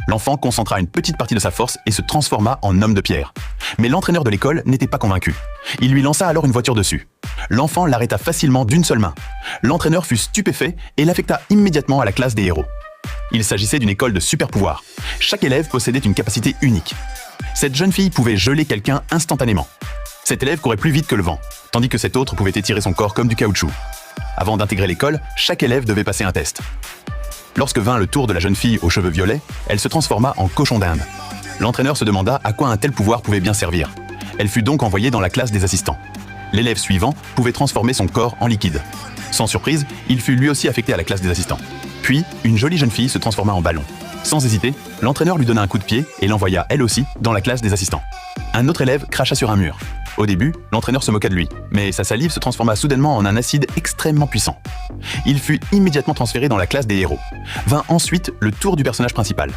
L'enfant concentra une petite partie de sa force et se transforma en homme de pierre. Mais l'entraîneur de l'école n'était pas convaincu. Il lui lança alors une voiture dessus. L'enfant l'arrêta facilement d'une seule main. L'entraîneur fut stupéfait et l'affecta immédiatement à la classe des héros. Il s'agissait d'une école de super-pouvoirs. Chaque élève possédait une capacité unique. Cette jeune fille pouvait geler quelqu'un instantanément. Cet élève courait plus vite que le vent, tandis que cet autre pouvait étirer son corps comme du caoutchouc. Avant d'intégrer l'école, chaque élève devait passer un test. Lorsque vint le tour de la jeune fille aux cheveux violets, elle se transforma en cochon d'Inde. L'entraîneur se demanda à quoi un tel pouvoir pouvait bien servir. Elle fut donc envoyée dans la classe des assistants. L'élève suivant pouvait transformer son corps en liquide. Sans surprise, il fut lui aussi affecté à la classe des assistants. Puis, une jolie jeune fille se transforma en ballon. Sans hésiter, l'entraîneur lui donna un coup de pied et l'envoya elle aussi dans la classe des assistants. Un autre élève cracha sur un mur. Au début, l'entraîneur se moqua de lui, mais sa salive se transforma soudainement en un acide extrêmement puissant. Il fut immédiatement transféré dans la classe des héros. Vint ensuite le tour du personnage principal.